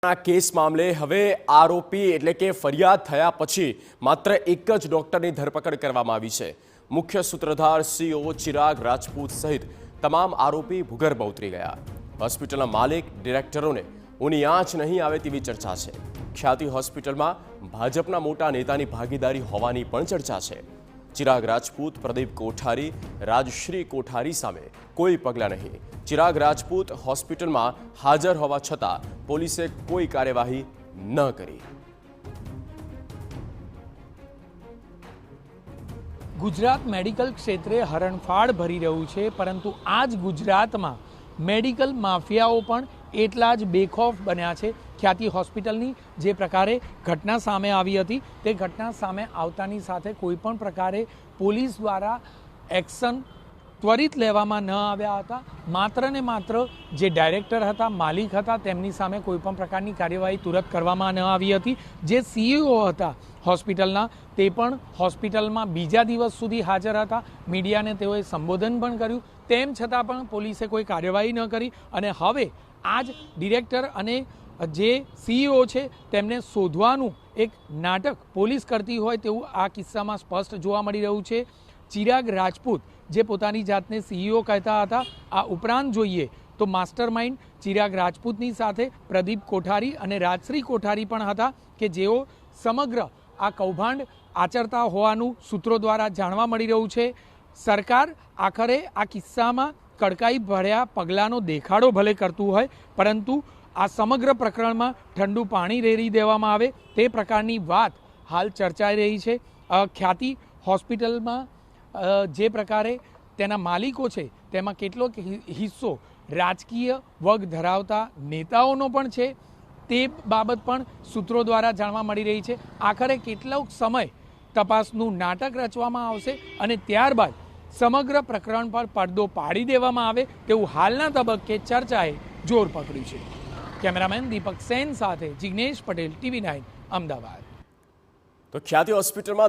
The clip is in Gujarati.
આ કેસ મામલે હવે આરોપી એટલે કે ફરિયાદ થયા પછી માત્ર એક જ ડોક્ટરની ધરપકડ કરવામાં આવી છે। મુખ્ય સૂત્રધાર સીઓ ચિરાગ રાજપૂત સહિત તમામ આરોપી ભૂગર્ભ ઉતરી ગયા। હોસ્પિટલના માલિક ડિરેક્ટરોને ઊની આંચ નહીં આવે તેવી ચર્ચા છે। ખ્યાતિ હોસ્પિટલમાં ભાજપના મોટા નેતાની ભાગીદારી હોવાની પણ ચર્ચા છે। ચિરાગ રાજપૂત, પ્રદીપ કોઠારી, રાજશ્રી કોઠારી સામે કોઈ પગલાં નહીં। ચિરાગ રાજપૂત હોસ્પિટલમાં હાજર હોવા છતાં પોલીસે કોઈ કાર્યવાહી ન કરી। ગુજરાત મેડિકલ ક્ષેત્રે હરણફાળ ભરી રહ્યું છે, પરંતુ આ જ ગુજરાતમાં મેડિકલ માફિયાઓ પણ એટલા જ બેખૌફ બન્યા છે। ખ્યાતિ હોસ્પિટલની જે પ્રકારે ઘટના સામે આવી હતી તે ઘટના સામે આવતાની સાથે કોઈ પણ પ્રકારે પોલીસ દ્વારા એક્શન ત્વરિત લેવામાં ન આવ્યા હતા। માત્ર ને માત્ર જે ડાયરેક્ટર હતા, માલિક હતા, તેમની સામે કોઈ પણ પ્રકારની કાર્યવાહી તુરંત કરવામાં ન આવી હતી। જે સીઈઓ હતા હોસ્પિટલના તે પણ હોસ્પિટલમાં બીજા દિવસ સુધી હાજર હતા। મીડિયાને તેઓએ સંબોધન પણ કર્યું, તેમ છતાં પણ પોલીસે કોઈ કાર્યવાહી ન કરી અને હવે આ જ ડિરેક્ટર અને જે સીઈઓ છે તેમને શોધવાનું એક નાટક પોલીસ કરતી હોય તેવું આ કિસ્સામાં સ્પષ્ટ જોવા મળી રહ્યું છે। ચિરાગ રાજપૂત જે પોતાની જાતને સીઈઓ કહેતા હતા, આ ઉપરાંત જોઈએ તો માસ્ટર માઇન્ડ ચિરાગ રાજપૂતની સાથે પ્રદીપ કોઠારી અને રાજશ્રી કોઠારી પણ હતા કે જેઓ સમગ્ર આ કૌભાંડ આચરતા હોવાનું સૂત્રો દ્વારા જાણવા મળી રહ્યું છે। સરકાર આખરે આ કિસ્સામાં કડકાઈ ભર્યા પગલાંનો દેખાડો ભલે કરતું હોય, પરંતુ આ સમગ્ર પ્રકરણમાં ઠંડુ પાણી રેડી દેવામાં આવે તે પ્રકારની વાત હાલ ચર્ચાઈ રહી છે। ખ્યાતિ હોસ્પિટલમાં જે પ્રકારે તેના માલિકો છે તેમાં કેટલોક હિસ્સો રાજકીય વર્ગ ધરાવતા નેતાઓનો પણ છે, તે બાબત પણ સૂત્રો દ્વારા જાણવા મળી રહી છે। આખરે કેટલોક સમય તપાસનું નાટક રચવામાં આવશે અને ત્યારબાદ સમગ્ર પ્રકરણ પર પડદો પાડી દેવામાં આવે તેવું હાલના તબક્કે ચર્ચાએ જોર પકડ્યું છે। કેમેરામેન દીપક સેન સાથે જિગ્નેશ પટેલ, TV9 અમદાવાદ। તો ખ્યાતિ હોસ્પિટલમાં